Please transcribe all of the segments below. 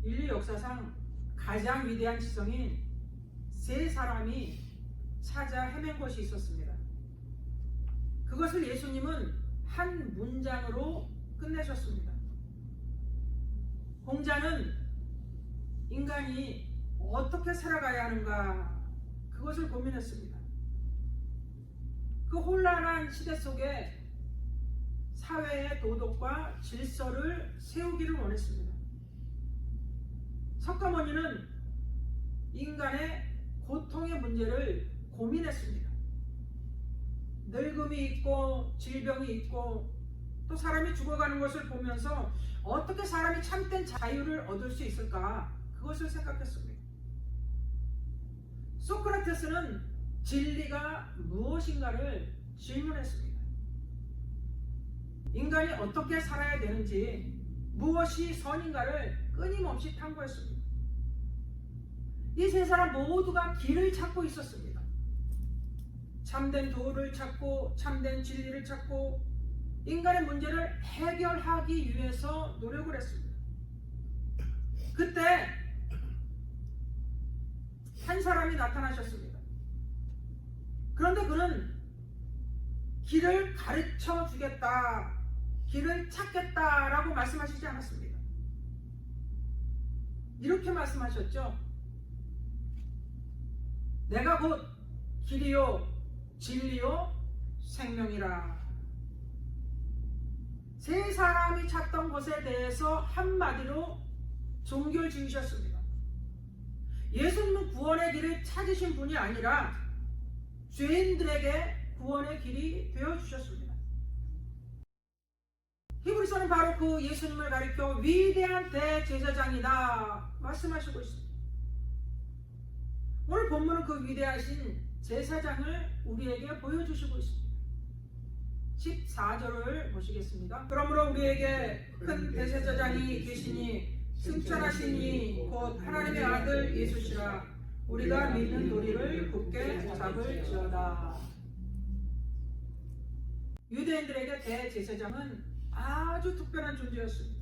인류 역사상 가장 위대한 지성인 세 사람이 찾아 헤맨 것이 있었습니다. 그것을 예수님은 한 문장으로 끝내셨습니다. 공자는 인간이 어떻게 살아가야 하는가, 그것을 고민했습니다. 그 혼란한 시대 속에 사회의 도덕과 질서를 세우기를 원했습니다. 석가모니는 인간의 고통의 문제를 고민했습니다. 늙음이 있고 질병이 있고 또 사람이 죽어가는 것을 보면서 어떻게 사람이 참된 자유를 얻을 수 있을까, 그것을 생각했습니다. 소크라테스는 진리가 무엇인가를 질문했습니다. 인간이 어떻게 살아야 되는지, 무엇이 선인가를 끊임없이 탐구했습니다. 이 세 사람 모두가 길을 찾고 있었습니다. 참된 도를 찾고 참된 진리를 찾고 인간의 문제를 해결하기 위해서 노력을 했습니다. 그때 한 사람이 나타나셨습니다. 그런데 그는 길을 가르쳐 주겠다, 길을 찾겠다라고 말씀하시지 않았습니다. 이렇게 말씀하셨죠. 내가 곧 길이요 진리요 생명이라. 세 사람이 찾던 것에 대해서 한마디로 종교를 지으셨습니다. 예수님은 구원의 길을 찾으신 분이 아니라 죄인들에게 구원의 길이 되어주셨습니다. 히브리서는 바로 그 예수님을 가리켜 위대한 대제사장이다 말씀하시고 있습니다. 오늘 본문은 그 위대하신 제사장을 우리에게 보여주시고 있습니다. 14절을 보시겠습니다. 그러므로 우리에게 큰 대제사장이 계시니 승천하시니 곧 하나님의 아들 예수시라. 우리가 믿는 도리를 굳게 잡을지어다. 유대인들에게 대제사장은 아주 특별한 존재였습니다.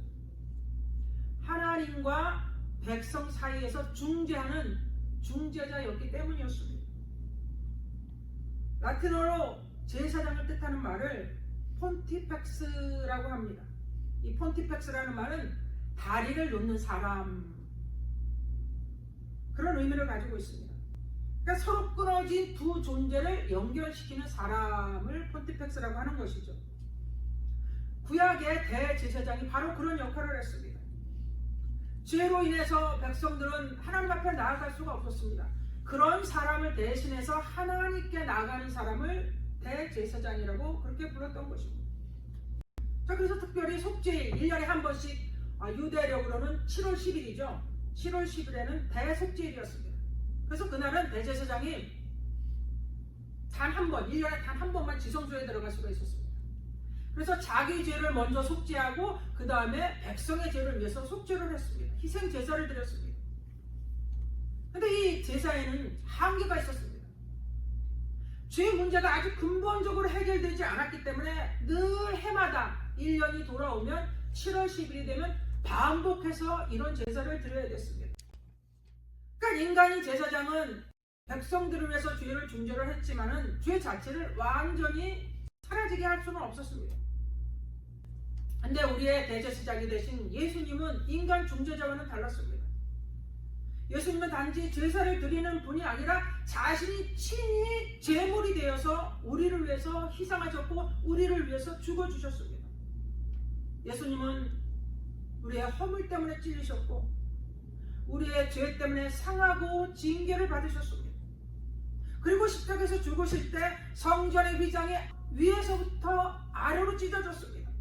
하나님과 백성 사이에서 중재하는 중재자였기 때문이었습니다. 라틴어로 제사장을 뜻하는 말을 폰티펙스라고 합니다. 이 폰티펙스라는 말은 다리를 놓는 사람, 그런 의미를 가지고 있습니다. 그러니까 서로 끊어진 두 존재를 연결시키는 사람을 폰티펙스라고 하는 것이죠. 구약의 대제사장이 바로 그런 역할을 했습니다. 죄로 인해서 백성들은 하나님 앞에 나아갈 수가 없었습니다. 그런 사람을 대신해서 하나님께 나아가는 사람을 대제사장이라고 그렇게 불렀던 것입니다. 자, 그래서 특별히 속죄일 1년에 한 번씩, 유대력으로는 7월 10일이죠. 7월 10일에는 대속죄일이었습니다. 그래서 그날은 대제사장이 단 한 번, 1년에 단 한 번만 지성소에 들어갈 수가 있었습니다. 그래서 자기 죄를 먼저 속죄하고 그 다음에 백성의 죄를 위해서 속죄를 했습니다. 희생 제사를 드렸습니다. 그런데 이 제사에는 한계가 있었습니다. 죄 문제가 아주 근본적으로 해결되지 않았기 때문에 늘 해마다 1년이 돌아오면 7월 10일이 되면 반복해서 이런 제사를 드려야 됐습니다. 그러니까 인간인 제사장은 백성들을 위해서 죄를 중재를 했지만은 죄 자체를 완전히 사라지게 할 수는 없었습니다. 근데 우리의 대제사장이 되신 예수님은 인간 중재자와는 달랐습니다. 예수님은 단지 제사를 드리는 분이 아니라 자신이 친히 제물이 되어서 우리를 위해서 희생하셨고 우리를 위해서 죽어주셨습니다. 예수님은 우리의 허물 때문에 찔리셨고 우리의 죄 때문에 상하고 징계를 받으셨습니다. 그리고 십자가에서 죽으실 때 성전의 휘장이 위에서부터 아래로 찢어졌습니다.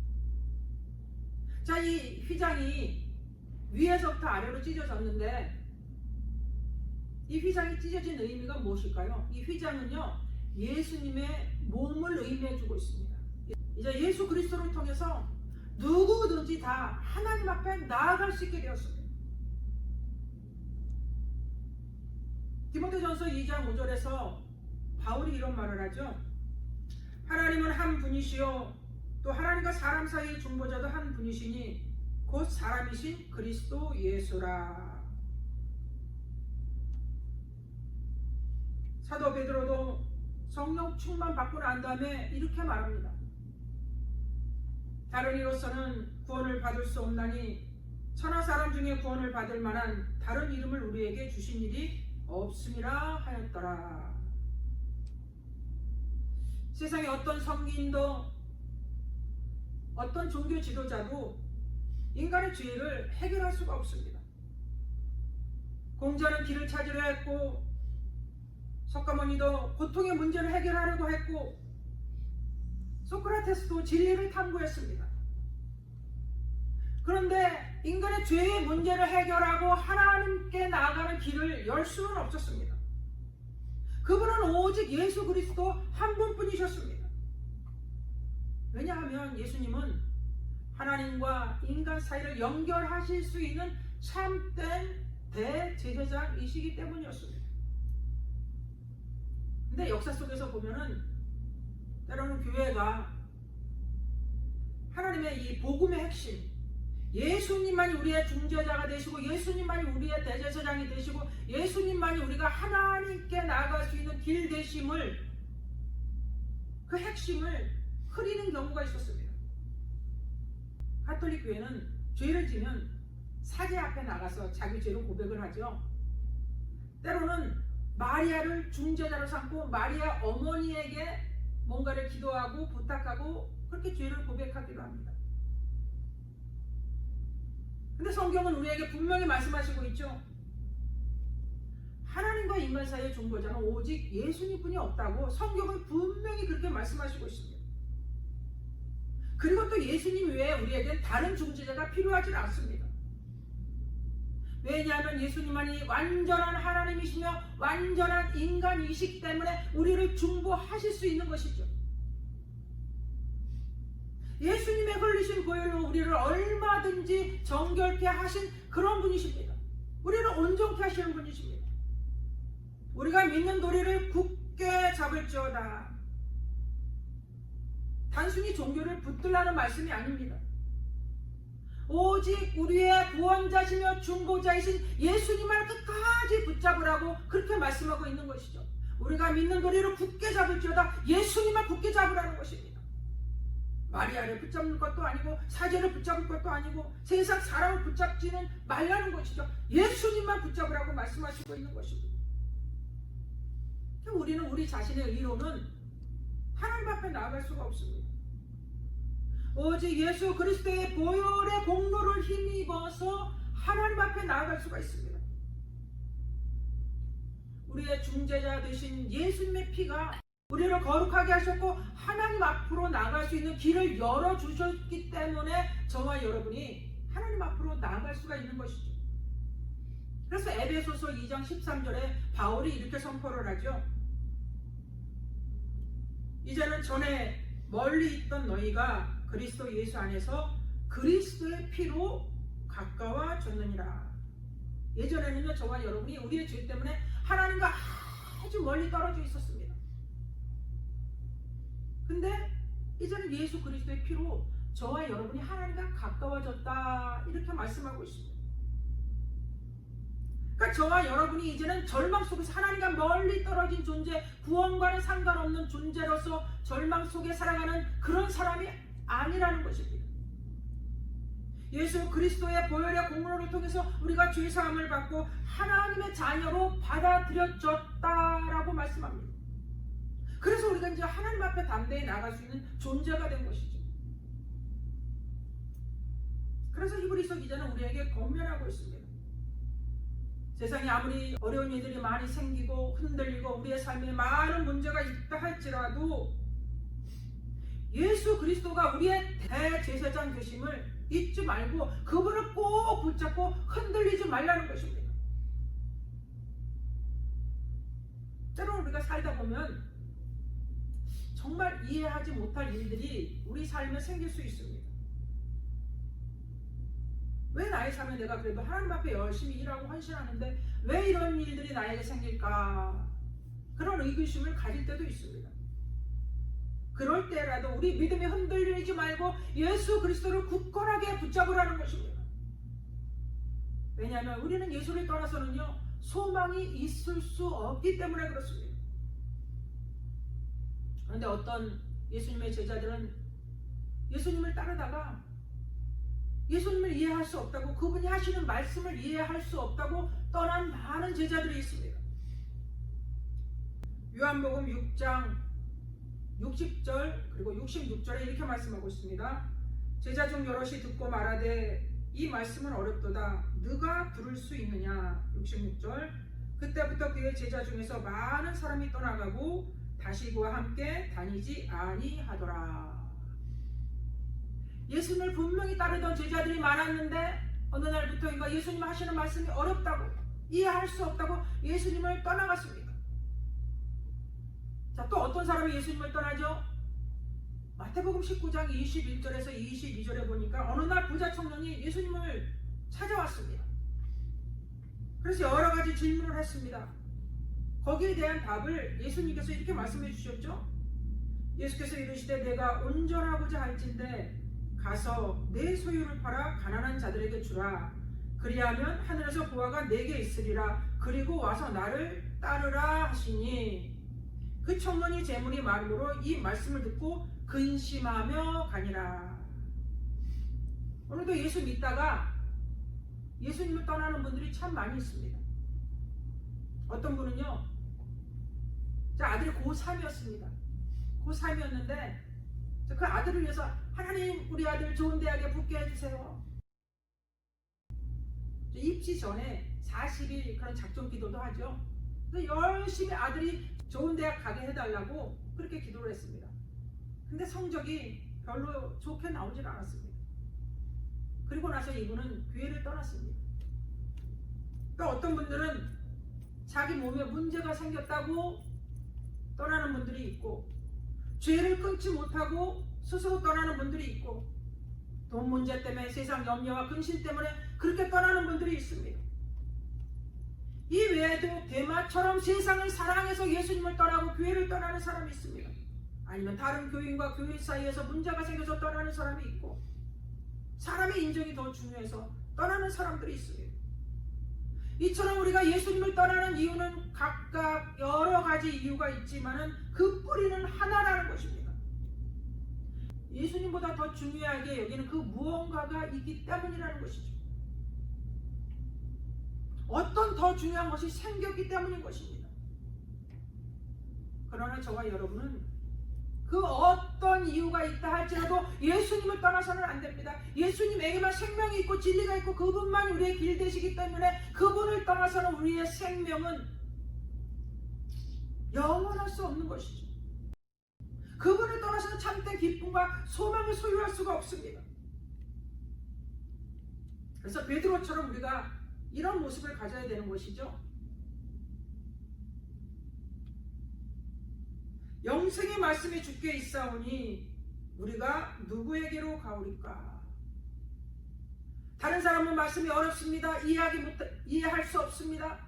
자, 이 휘장이 위에서부터 아래로 찢어졌는데 이 휘장이 찢어진 의미가 무엇일까요? 이 휘장은요, 예수님의 몸을 의미해주고 있습니다. 이제 예수 그리스도를 통해서 누구든지 다 하나님 앞에 나아갈 수 있게 되었습니다. 디모데전서 2장 5절에서 바울이 이런 말을 하죠. 하나님은 한 분이시요 또 하나님과 사람 사이의 중보자도 한 분이시니 곧 사람이신 그리스도 예수라. 사도 베드로도 성령 충만 받고 난 다음에 이렇게 말합니다. 다른 이로서는 구원을 받을 수 없나니 천하 사람 중에 구원을 받을 만한 다른 이름을 우리에게 주신 일이 없음이라 하였더라. 세상의 어떤 성인도 어떤 종교 지도자도 인간의 죄를 해결할 수가 없습니다. 공자는 길을 찾으려 했고, 석가모니도 고통의 문제를 해결하려고 했고, 소크라테스도 진리를 탐구했습니다. 그런데 인간의 죄의 문제를 해결하고 하나님께 나아가는 길을 열 수는 없었습니다. 그분은 오직 예수 그리스도 한 분뿐이셨습니다. 왜냐하면 예수님은 하나님과 인간 사이를 연결하실 수 있는 참된 대제사장이시기 때문이었습니다. 근데 역사 속에서 보면은 때로는 교회가 하나님의 이 복음의 핵심, 예수님만이 우리의 중재자가 되시고 예수님만이 우리의 대제사장이 되시고 예수님만이 우리가 하나님께 나아갈 수 있는 길 되심을, 그 핵심을 흐리는 경우가 있었습니다. 가톨릭 교회는 죄를 지면 사제 앞에 나가서 자기 죄를 고백을 하죠. 때로는 마리아를 중재자로 삼고 마리아 어머니에게 뭔가를 기도하고 부탁하고 그렇게 죄를 고백하기도 합니다. 근데 성경은 우리에게 분명히 말씀하시고 있죠. 하나님과 인간 사이의 중보자는 오직 예수님뿐이 없다고 성경은 분명히 그렇게 말씀하시고 있습니다. 그리고 또 예수님 외에 우리에겐 다른 중재자가 필요하지 않습니다. 왜냐하면 예수님만이 완전한 하나님이시며 완전한 인간이시기 때문에 우리를 중보하실 수 있는 것이죠. 예수님의 흘리신 보혈로 우리를 얼마든지 정결케 하신 그런 분이십니다. 우리를 온전케 하시는 분이십니다. 우리가 믿는 도리를 굳게 잡을지어다. 단순히 종교를 붙들라는 말씀이 아닙니다. 오직 우리의 구원자시며 중보자이신 예수님을 끝까지 붙잡으라고 그렇게 말씀하고 있는 것이죠. 우리가 믿는 도리를 굳게 잡을지어다. 예수님을 굳게 잡으라는 것입니다. 마리아를 붙잡는 것도 아니고 사제를 붙잡을 것도 아니고 세상 사람을 붙잡지는 말라는 것이죠. 예수님만 붙잡으라고 말씀하시고 있는 것입니다. 우리는 우리 자신의 의로는 하나님 앞에 나아갈 수가 없습니다. 오직 예수 그리스도의 보혈의 공로를 힘입어서 하나님 앞에 나아갈 수가 있습니다. 우리의 중재자 되신 예수님의 피가 우리를 거룩하게 하셨고 하나님 앞으로 나아갈 수 있는 길을 열어주셨기 때문에 저와 여러분이 하나님 앞으로 나아갈 수가 있는 것이죠. 그래서 에베소서 2장 13절에 바울이 이렇게 선포를 하죠. 이제는 전에 멀리 있던 너희가 그리스도 예수 안에서 그리스도의 피로 가까워졌느니라. 예전에는요, 저와 여러분이 우리의 죄 때문에 하나님과 아주 멀리 떨어져 있었습니다. 근데 이제는 예수 그리스도의 피로 저와 여러분이 하나님과 가까워졌다, 이렇게 말씀하고 있습니다. 그러니까 저와 여러분이 이제는 절망 속에서 하나님과 멀리 떨어진 존재, 구원과는 상관없는 존재로서 절망 속에 살아가는 그런 사람이 아니라는 것입니다. 예수 그리스도의 보혈의 공로를 통해서 우리가 죄사함을 받고 하나님의 자녀로 받아들여졌다라고 말씀합니다. 그래서 우리가 이제 하나님 앞에 담대히 나아갈 수 있는 존재가 된 것이죠. 그래서 히브리서 기자는 우리에게 권면하고 있습니다. 세상에 아무리 어려운 일들이 많이 생기고 흔들리고 우리의 삶에 많은 문제가 있다 할지라도 예수 그리스도가 우리의 대제사장 되심을 잊지 말고 그분을 꼭 붙잡고 흔들리지 말라는 것입니다. 때로는 우리가 살다 보면 정말 이해하지 못할 일들이 우리 삶에 생길 수 있습니다. 왜 나의 삶에 내가 그래도 하나님 앞에 열심히 일하고 헌신하는데 왜 이런 일들이 나에게 생길까? 그런 의구심을 가질 때도 있습니다. 그럴 때라도 우리 믿음이 흔들리지 말고 예수 그리스도를 굳건하게 붙잡으라는 것입니다. 왜냐하면 우리는 예수를 떠나서는요 소망이 있을 수 없기 때문에 그렇습니다. 그런데 어떤 예수님의 제자들은 예수님을 따르다가 예수님을 이해할 수 없다고, 그분이 하시는 말씀을 이해할 수 없다고 떠난 많은 제자들이 있습니다. 요한복음 6장 60절 그리고 66절에 이렇게 말씀하고 있습니다. 제자 중 여럿이 듣고 말하되 이 말씀은 어렵도다. 누가 들을 수 있느냐. 66절. 그때부터 그의 제자 중에서 많은 사람이 떠나가고 다시 그와 함께 다니지 아니하더라. 예수님을 분명히 따르던 제자들이 많았는데 어느 날부터인가 예수님 하시는 말씀이 어렵다고, 이해할 수 없다고 예수님을 떠나갔습니다. 자, 또 어떤 사람이 예수님을 떠나죠? 마태복음 19장 21절에서 22절에 보니까 어느 날 부자 청년이 예수님을 찾아왔습니다. 그래서 여러 가지 질문을 했습니다. 거기에 대한 답을 예수님께서 이렇게 말씀해 주셨죠. 예수께서 이르시되 내가 온전하고자 할진대 가서 내 소유를 팔아 가난한 자들에게 주라. 그리하면 하늘에서 보화가 내게 있으리라. 그리고 와서 나를 따르라 하시니 그 청년이 재물이 많음으로 이 말씀을 듣고 근심하며 가니라. 오늘도 예수 믿다가 예수님을 떠나는 분들이 참 많이 있습니다. 어떤 분은요, 아들이 고3이었습니다. 고3이었는데 그 아들을 위해서 하나님 우리 아들 좋은 대학에 붙게 해주세요. 입시 전에 40일 그런 작전 기도도 하죠. 그래서 열심히 아들이 좋은 대학 가게 해달라고 그렇게 기도를 했습니다. 근데 성적이 별로 좋게 나오질 않았습니다. 그리고 나서 이분은 교회를 떠났습니다. 또 어떤 분들은 자기 몸에 문제가 생겼다고 떠나는 분들이 있고, 죄를 끊지 못하고 스스로 떠나는 분들이 있고, 돈 문제 때문에, 세상 염려와 근심 때문에 그렇게 떠나는 분들이 있습니다. 이 외에도 데마처럼 세상을 사랑해서 예수님을 떠나고 교회를 떠나는 사람이 있습니다. 아니면 다른 교인과 교인 사이에서 문제가 생겨서 떠나는 사람이 있고, 사람의 인정이 더 중요해서 떠나는 사람들이 있습니다. 이처럼 우리가 예수님을 떠나는 이유는 각각 여러 가지 이유가 있지만은 그 뿌리는 하나라는 것입니다. 예수님보다 더 중요하게 여기는 그 무언가가 있기 때문이라는 것이죠. 어떤 더 중요한 것이 생겼기 때문인 것입니다. 그러나 저와 여러분은 그 어떤 이유가 있다 할지라도 예수님을 떠나서는 안 됩니다. 예수님에게만 생명이 있고 진리가 있고 그분만 우리의 길 되시기 때문에 그분을 떠나서는 우리의 생명은 영원할 수 없는 것이죠. 그분을 떠나서는 참된 기쁨과 소망을 소유할 수가 없습니다. 그래서 베드로처럼 우리가 이런 모습을 가져야 되는 것이죠. 영생의 말씀이 주께 있사오니 우리가 누구에게로 가오리까? 다른 사람은 말씀이 어렵습니다. 이해할 수 없습니다.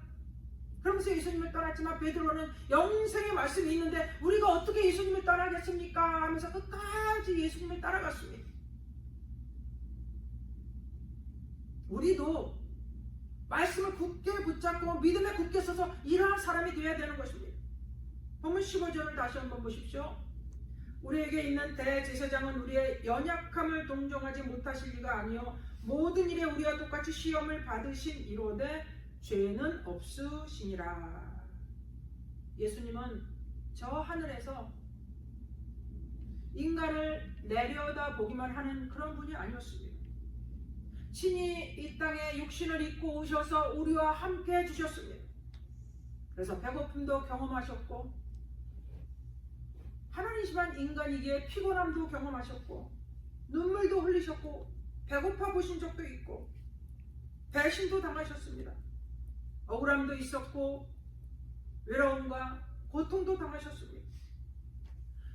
그러면서 예수님을 떠났지만 베드로는 영생의 말씀이 있는데 우리가 어떻게 예수님을 떠나겠습니까? 하면서 끝까지 예수님을 따라갔습니다. 우리도 말씀을 굳게 붙잡고 믿음에 굳게 서서 이러한 사람이 되어야 되는 것입니다. 본문 15절을 다시 한번 보십시오. 우리에게 있는 대제사장은 우리의 연약함을 동정하지 못하실 리가 아니요 모든 일에 우리와 똑같이 시험을 받으신 이로되 죄는 없으시니라. 예수님은 저 하늘에서 인간을 내려다 보기만 하는 그런 분이 아니었습니다. 친히 이 땅에 육신을 입고 오셔서 우리와 함께 해주셨습니다. 그래서 배고픔도 경험하셨고 하나님이지만 인간이기에 피곤함도 경험하셨고 눈물도 흘리셨고 배고파 보신 적도 있고 배신도 당하셨습니다. 억울함도 있었고 외로움과 고통도 당하셨습니다.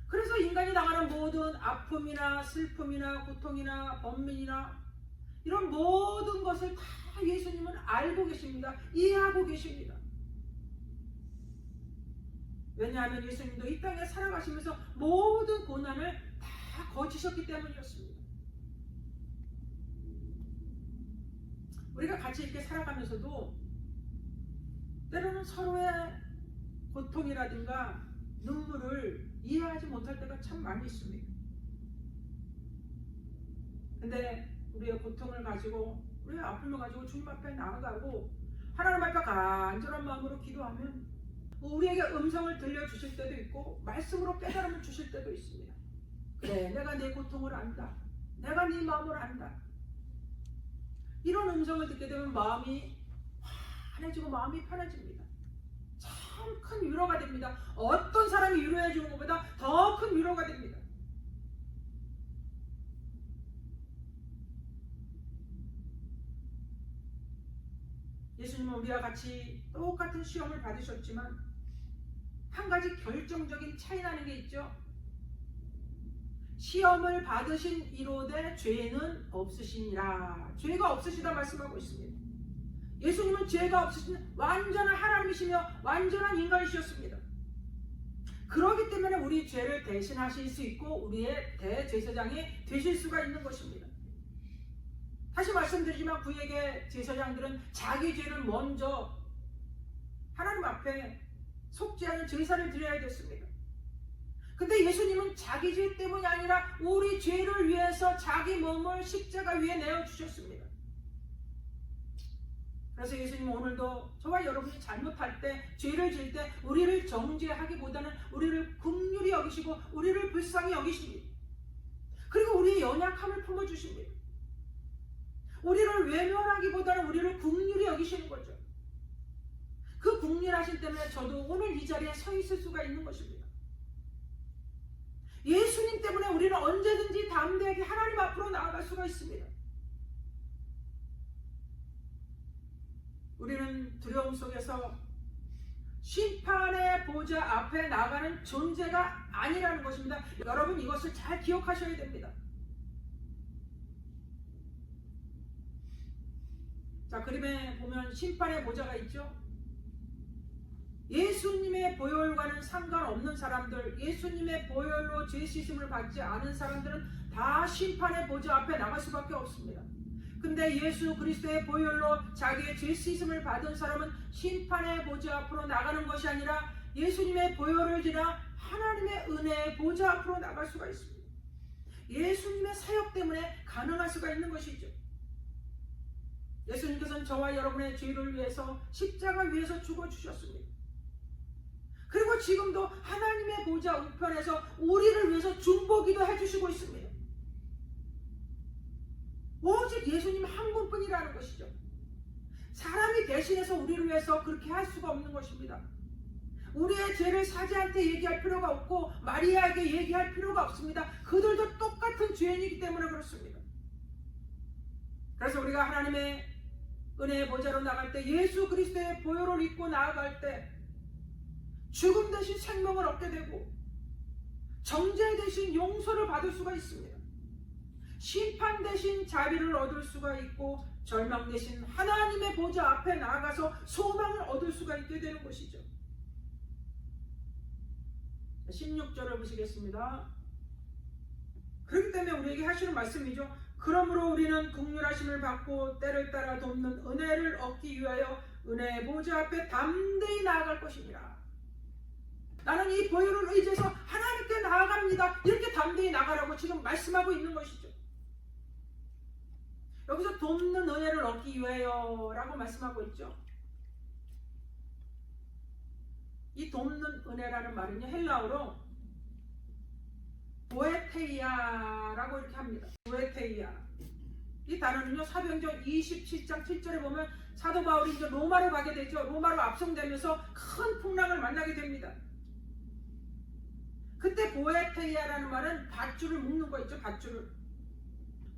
그래서 인간이 당하는 모든 아픔이나 슬픔이나 고통이나 번민이나 이런 모든 것을 다 예수님은 알고 계십니다. 이해하고 계십니다. 왜냐하면 예수님도 이 땅에 살아가시면서 모든 고난을 다 거치셨기 때문이었습니다. 우리가 같이 이렇게 살아가면서도 때로는 서로의 고통이라든가 눈물을 이해하지 못할 때가 참 많이 있습니다. 근데 우리의 고통을 가지고, 우리의 아픔을 가지고 주님 앞에 나아가고 하나님 앞에 간절한 마음으로 기도하면 우리에게 음성을 들려주실 때도 있고 말씀으로 깨달음을 주실 때도 있습니다. 그래, 내가 내 고통을 안다. 내가 네 마음을 안다. 이런 음성을 듣게 되면 마음이 환해지고 마음이 편해집니다. 참 큰 위로가 됩니다. 어떤 사람이 위로해 주는 것보다 더 큰 위로가 됩니다. 예수님은 우리와 같이 똑같은 시험을 받으셨지만 한 가지 결정적인 차이 나는 게 있죠. 시험을 받으신 이로되 죄는 없으시니라. 죄가 없으시다 말씀하고 있습니다. 예수님은 죄가 없으신 완전한 하나님이시며 완전한 인간이셨습니다. 그렇기 때문에 우리 죄를 대신하실 수 있고 우리의 대제사장이 되실 수가 있는 것입니다. 다시 말씀드리지만 구약의 제사장들은 자기 죄를 먼저 하나님 앞에 속죄하는 제사를 드려야 됐습니다. 근데 예수님은 자기 죄 때문이 아니라 우리 죄를 위해서 자기 몸을 십자가 위에 내어주셨습니다. 그래서 예수님은 오늘도 저와 여러분이 잘못할 때, 죄를 지을 때 우리를 정죄하기보다는 우리를 긍휼히 여기시고 우리를 불쌍히 여기십니다. 그리고 우리의 연약함을 품어주십니다. 우리를 외면하기보다는 우리를 긍휼히 여기시는 거죠. 그 긍휼하심 때문에 저도 오늘 이 자리에 서 있을 수가 있는 것입니다. 예수님 때문에 우리는 언제든지 담대하게 하나님 앞으로 나아갈 수가 있습니다. 우리는 두려움 속에서 심판의 보좌 앞에 나가는 존재가 아니라는 것입니다. 여러분 이것을 잘 기억하셔야 됩니다. 자, 그림에 보면 심판의 보좌가 있죠. 예수님의 보혈과는 상관없는 사람들, 예수님의 보혈로 죄 씻음을 받지 않은 사람들은 다 심판의 보좌 앞에 나갈 수밖에 없습니다. 근데 예수 그리스도의 보혈로 자기의 죄 씻음을 받은 사람은 심판의 보좌 앞으로 나가는 것이 아니라 예수님의 보혈을 지나 하나님의 은혜의 보좌 앞으로 나갈 수가 있습니다. 예수님의 사역 때문에 가능할 수가 있는 것이죠. 예수님께서는 저와 여러분의 죄를 위해서 십자가 위에서 죽어주셨습니다. 그리고 지금도 하나님의 보좌 우편에서 우리를 위해서 중보기도 해주시고 있습니다. 오직 예수님 한 분뿐이라는 것이죠. 사람이 대신해서 우리를 위해서 그렇게 할 수가 없는 것입니다. 우리의 죄를 사제한테 얘기할 필요가 없고 마리아에게 얘기할 필요가 없습니다. 그들도 똑같은 죄인이기 때문에 그렇습니다. 그래서 우리가 하나님의 은혜의 보좌로 나갈 때, 예수 그리스도의 보혈을 입고 나아갈 때 죽음 대신 생명을 얻게 되고 정죄 대신 용서를 받을 수가 있습니다. 심판 대신 자비를 얻을 수가 있고 절망 대신 하나님의 보좌 앞에 나아가서 소망을 얻을 수가 있게 되는 것이죠. 16절을 보시겠습니다. 그렇기 때문에 우리에게 하시는 말씀이죠. 그러므로 우리는 긍휼하심을 받고 때를 따라 돕는 은혜를 얻기 위하여 은혜의 보좌 앞에 담대히 나아갈 것이니라. 나는 이 보혈을 의지해서 하나님께 나아갑니다. 이렇게 담대히 나가라고 지금 말씀하고 있는 것이죠. 여기서 돕는 은혜를 얻기 위하여 라고 말씀하고 있죠. 이 돕는 은혜라는 말은요, 헬라어로 보에테이아라고 이렇게 합니다. 보에테이아. 이 단어는요, 사도행전 27장 7절에 보면 사도 바울이 이제 로마로 가게 되죠. 로마로 압송되면서 큰 풍랑을 만나게 됩니다. 그때 보에테이아라는 말은 밧줄을 묶는 거 있죠. 밧줄을.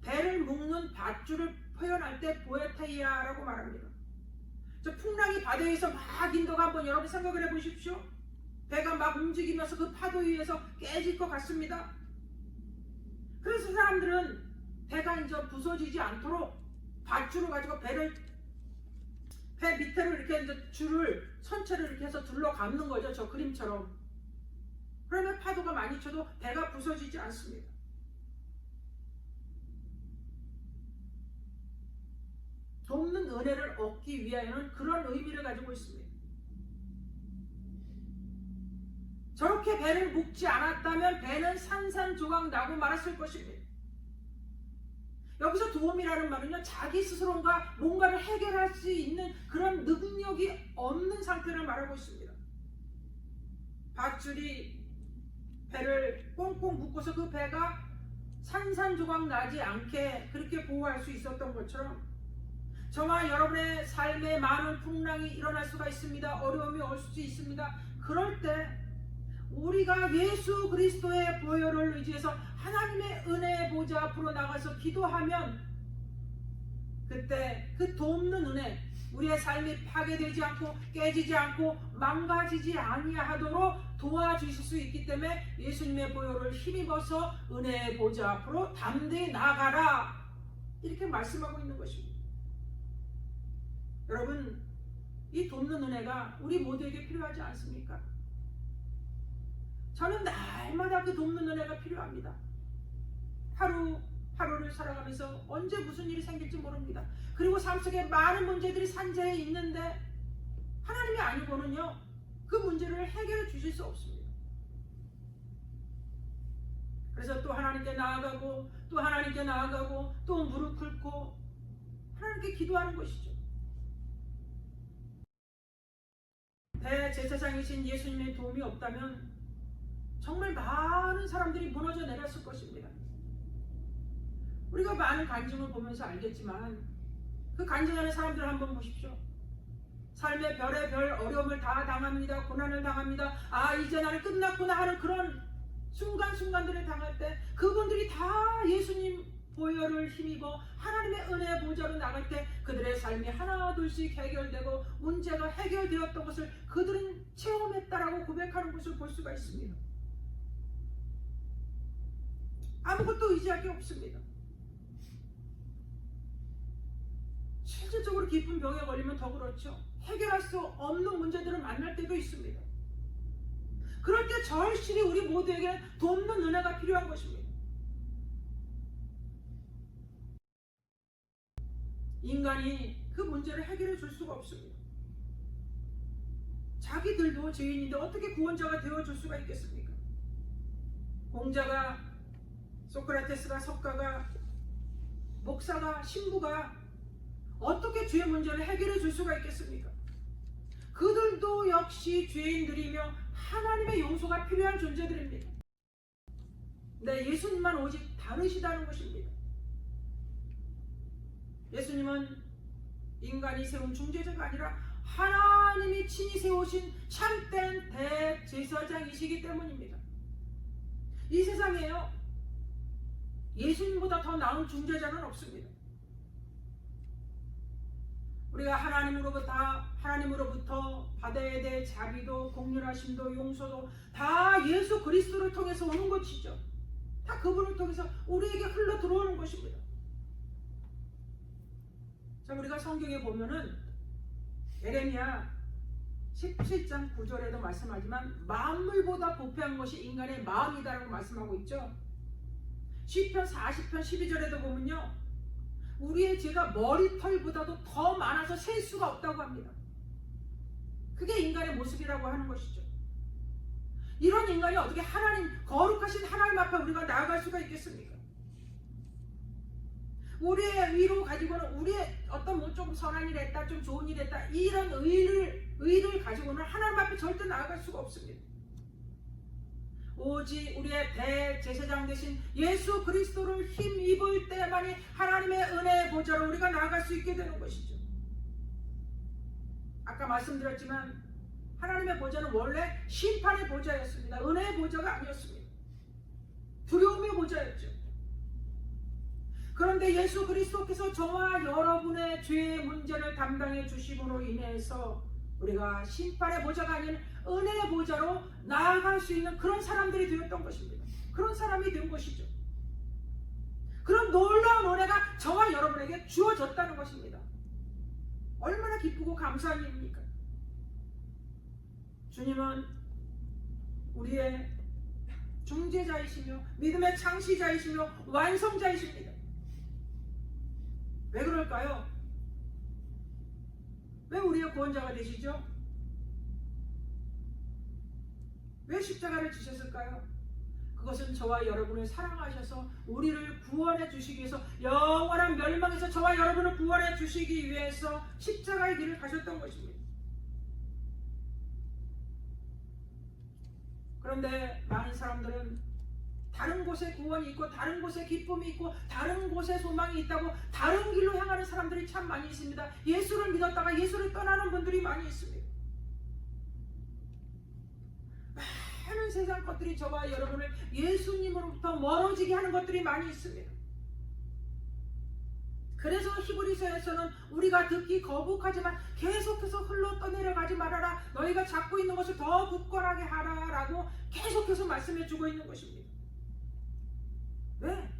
배를 묶는 밧줄을 표현할 때 보에테이아라고 말합니다. 저 풍랑이 바다에서 막 인도가 한번 여러분 생각을 해보십시오. 배가 막 움직이면서 그 파도 위에서 깨질 것 같습니다. 그래서 사람들은 배가 이제 부서지지 않도록 밧줄을 가지고 배 밑으로 이렇게 이제 줄을 선체를 이렇게 해서 둘러 감는 거죠. 저 그림처럼. 그러면 파도가 많이 쳐도 배가 부서지지 않습니다. 돕는 은혜를 얻기 위하여는 그런 의미를 가지고 있습니다. 저렇게 배를 묶지 않았다면 배는 산산조각 나고 말았을 것입니다. 여기서 도움이라는 말은요, 자기 스스로가 뭔가를 해결할 수 있는 그런 능력이 없는 상태를 말하고 있습니다. 밧줄이 배를 꽁꽁 묶어서 그 배가 산산조각 나지 않게 그렇게 보호할 수 있었던 것처럼 저와 여러분의 삶에 많은 풍랑이 일어날 수가 있습니다. 어려움이 올 수 있습니다. 그럴 때 우리가 예수 그리스도의 보혈을 의지해서 하나님의 은혜의 보좌 앞으로 나가서 기도하면 그때 그 돕는 은혜, 우리의 삶이 파괴되지 않고 깨지지 않고 망가지지 아니하도록 도와주실 수 있기 때문에 예수님의 보혈을 힘입어서 은혜의 보좌 앞으로 담대히 나가라, 이렇게 말씀하고 있는 것입니다. 여러분, 이 돕는 은혜가 우리 모두에게 필요하지 않습니까? 저는 날마다 그 돕는 은혜가 필요합니다. 하루를 살아가면서 언제 무슨 일이 생길지 모릅니다. 그리고 삶 속에 많은 문제들이 산재해 있는데 하나님이 아니고는요, 그 문제를 해결해 주실 수 없습니다. 그래서 또 하나님께 나아가고 또 하나님께 나아가고 또 무릎 꿇고 하나님께 기도하는 것이죠. 대제사장이신 예수님의 도움이 없다면 정말 많은 사람들이 무너져 내렸을 것입니다. 우리가 많은 간증을 보면서 알겠지만 그 간증하는 사람들을 한번 보십시오. 삶의 별의별 어려움을 다 당합니다. 고난을 당합니다. 아, 이제 나는 끝났구나 하는 그런 순간순간들을 당할 때 그분들이 다 예수님 보혈을 힘입어 하나님의 은혜의 보좌로 나갈 때 그들의 삶이 하나둘씩 해결되고 문제가 해결되었던 것을 그들은 체험했다라고 고백하는 것을 볼 수가 있습니다. 아무것도 의지할 게 없습니다. 실질적으로 깊은 병에 걸리면 더 그렇죠. 해결할 수 없는 문제들을 만날 때도 있습니다. 그럴 때 절실히 우리 모두에게 돕는 은혜가 필요한 것입니다. 인간이 그 문제를 해결해 줄 수가 없습니다. 자기들도 죄인인데 어떻게 구원자가 되어줄 수가 있겠습니까? 공자가, 소크라테스가, 석가가, 목사가, 신부가 어떻게 죄의 문제를 해결해 줄 수가 있겠습니까? 그들도 역시 죄인들이며 하나님의 용서가 필요한 존재들입니다. 네, 예수님만 오직 다르시다는 것입니다. 예수님은 인간이 세운 중재자가 아니라 하나님이 친히 세우신 참된 대제사장이시기 때문입니다. 이 세상에요, 예수님보다 더 나은 중재자는 없습니다. 우리가 하나님으로부터 받아야 될 자비도 긍휼하심도 용서도 다 예수 그리스도를 통해서 오는 것이죠. 다 그분을 통해서 우리에게 흘러 들어오는 것입니다. 자, 우리가 성경에 보면은 예레미야 17장 9절에도 말씀하지만 만물보다 부패한 것이 인간의 마음이다라고 말씀하고 있죠. 시편 40편 12절에도 보면요, 우리의 죄가 머리털보다도 더 많아서 셀 수가 없다고 합니다. 그게 인간의 모습이라고 하는 것이죠. 이런 인간이 어떻게 거룩하신 하나님 앞에 우리가 나아갈 수가 있겠습니까? 우리의 의로 가지고는 우리의 어떤 조금 선한 일 했다, 좀 좋은 일 했다, 이런 의를 가지고는 하나님 앞에 절대 나아갈 수가 없습니다. 오직 우리의 대제사장 되신 예수 그리스도를 힘입을 때만이 하나님의 은혜의 보좌로 우리가 나아갈 수 있게 되는 것이죠. 아까 말씀드렸지만 하나님의 보좌는 원래 심판의 보좌였습니다. 은혜의 보좌가 아니었습니다. 두려움의 보좌였죠. 그런데 예수 그리스도께서 저와 여러분의 죄의 문제를 담당해 주심으로 인해서 우리가 심판의 보좌가 아닌 은혜의 보좌로 나아갈 수 있는 그런 사람들이 되었던 것입니다. 그런 사람이 된 것이죠. 그런 놀라운 은혜가 저와 여러분에게 주어졌다는 것입니다. 얼마나 기쁘고 감사한 일입니까? 주님은 우리의 중재자이시며 믿음의 창시자이시며 완성자이십니다. 왜 그럴까요? 왜 우리의 구원자가 되시죠? 왜 십자가를 지셨을까요? 그것은 저와 여러분을 사랑하셔서 우리를 구원해 주시기 위해서, 영원한 멸망에서 저와 여러분을 구원해 주시기 위해서 십자가의 길을 가셨던 것입니다. 그런데 많은 사람들은 다른 곳에 구원이 있고 다른 곳에 기쁨이 있고 다른 곳에 소망이 있다고 다른 길로 향하는 사람들이 참 많이 있습니다. 예수를 믿었다가 예수를 떠나는 분들이 많이 있습니다. 많은 세상 것들이 저와 여러분을 예수님으로부터 멀어지게 하는 것들이 많이 있습니다. 그래서 히브리서에서는 우리가 듣기 거북하지만 계속해서 흘러 떠내려가지 말아라, 너희가 잡고 있는 것을 더 굳건하게 하라 라고 계속해서 말씀해 주고 있는 것입니다. 왜?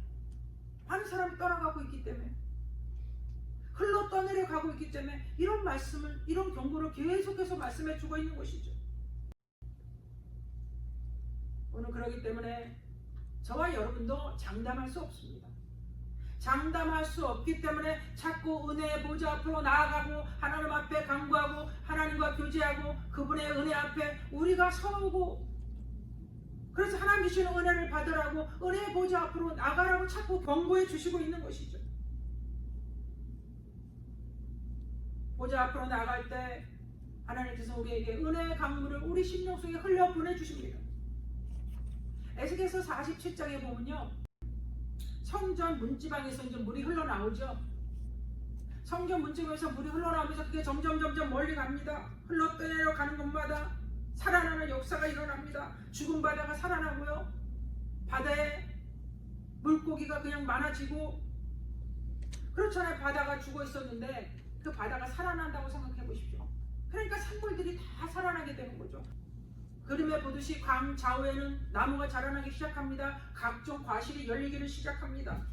많은 사람이 떠나가고 있기 때문에, 흘러 떠내려가고 있기 때문에 이런 말씀을, 이런 경고를 계속해서 말씀해 주고 있는 것이죠. 오늘 그러기 때문에 저와 여러분도 장담할 수 없습니다. 장담할 수 없기 때문에 자꾸 은혜의 보좌 앞으로 나아가고 하나님 앞에 간구하고 하나님과 교제하고 그분의 은혜 앞에 우리가 서고, 그래서 하나님 주시는 은혜를 받으라고 은혜의 보좌 앞으로 나가라고 자꾸 권고해 주시고 있는 것이죠. 보좌 앞으로 나갈 때 하나님께서 우리에게 은혜의 강물을 우리 심령 속에 흘려 보내주십니다. 에스겔서 47장에 보면요, 성전 문지방에서 이제 물이 흘러나오죠. 성전 문지방에서 물이 흘러나오면서 그게 점점 멀리 갑니다. 흘러 떠내려가는 곳마다 살아나는 역사가 일어납니다. 죽은 바다가 살아나고요, 바다에 물고기가 그냥 많아지고, 그렇잖아요. 바다가 죽어 있었는데 그 바다가 살아난다고 생각해 보십시오. 그러니까 생물들이 다 살아나게 되는 거죠. 그림에 보듯이 강 좌우에는 나무가 자라나기 시작합니다. 각종 과실이 열리기를 시작합니다.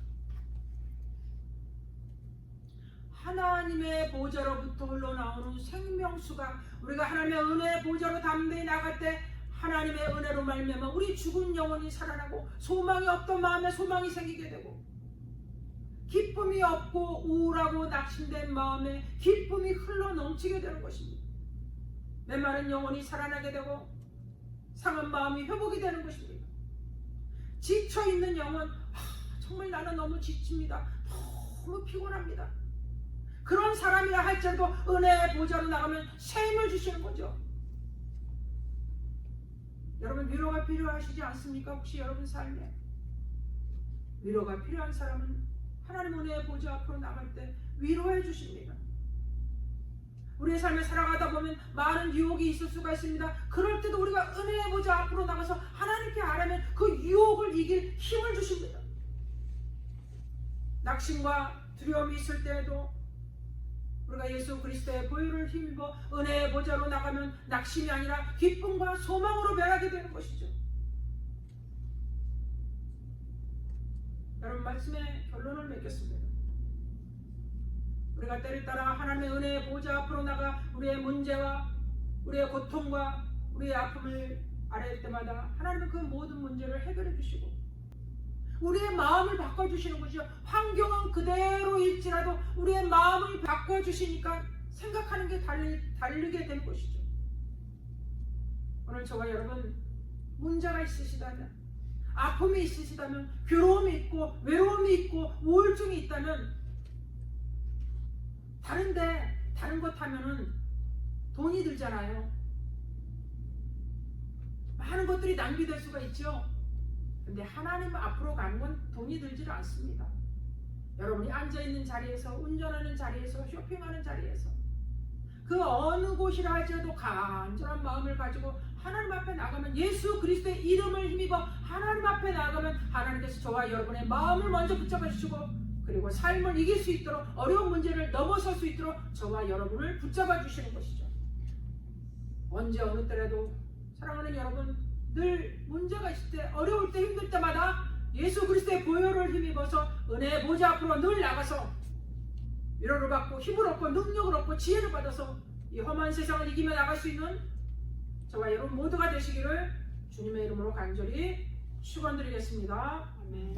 하나님의 보좌로부터 흘러나오는 생명수가, 우리가 하나님의 은혜의 보좌로 담대히 나갈 때 하나님의 은혜로 말미암아 우리 죽은 영혼이 살아나고, 소망이 없던 마음에 소망이 생기게 되고, 기쁨이 없고 우울하고 낙심된 마음에 기쁨이 흘러 넘치게 되는 것입니다. 메마른 영혼이 살아나게 되고 상한 마음이 회복이 되는 것입니다. 지쳐있는 영혼, 정말 나는 너무 지칩니다. 너무 피곤합니다. 그런 사람이라 할지라도 은혜의 보좌로 나가면 새 힘을 주시는 거죠. 여러분, 위로가 필요하시지 않습니까? 혹시 여러분 삶에 위로가 필요한 사람은 하나님 은혜의 보좌 앞으로 나갈 때 위로해 주십니다. 우리의 삶을 살아가다 보면 많은 유혹이 있을 수가 있습니다. 그럴 때도 우리가 은혜의 보좌 앞으로 나가서 하나님께 아뢰면 그 유혹을 이길 힘을 주십니다. 낙심과 두려움이 있을 때에도 우리가 예수 그리스도의 보혈을 힘입어 은혜의 보좌로 나가면 낙심이 아니라 기쁨과 소망으로 변하게 되는 것이죠. 여러분, 말씀의 결론을 맺겠습니다. 우리가 때를 따라 하나님의 은혜의 보좌 앞으로 나가 우리의 문제와 우리의 고통과 우리의 아픔을 아뢰을 때마다 하나님은 그 모든 문제를 해결해 주시고 우리의 마음을 바꿔주시는 것이죠. 환경은 그대로일지라도 우리의 마음을 바꿔주시니까 생각하는 게 다르게 되는 것이죠. 오늘 저와 여러분, 문제가 있으시다면, 아픔이 있으시다면, 괴로움이 있고 외로움이 있고 우울증이 있다면, 다른 것 하면은 돈이 들잖아요. 많은 것들이 낭비될 수가 있죠. 근데 하나님 앞으로 가는 건 돈이 들지를 않습니다. 여러분이 앉아있는 자리에서, 운전하는 자리에서, 쇼핑하는 자리에서, 그 어느 곳이라 할지라도 간절한 마음을 가지고 하나님 앞에 나가면, 예수 그리스도의 이름을 힘입어 하나님 앞에 나가면 하나님께서 저와 여러분의 마음을 먼저 붙잡아 주시고, 그리고 삶을 이길 수 있도록, 어려운 문제를 넘어설 수 있도록 저와 여러분을 붙잡아 주시는 것이죠. 언제 어느 때라도 사랑하는 여러분, 늘 문제가 있을 때, 어려울 때, 힘들 때마다 예수 그리스도의 보혈을 힘입어서 은혜의 보좌 앞으로 늘 나가서 위로를 받고 힘을 얻고 능력을 얻고 지혜를 받아서 이 험한 세상을 이기며 나갈 수 있는 저와 여러분 모두가 되시기를 주님의 이름으로 간절히 축원드리겠습니다. 아멘.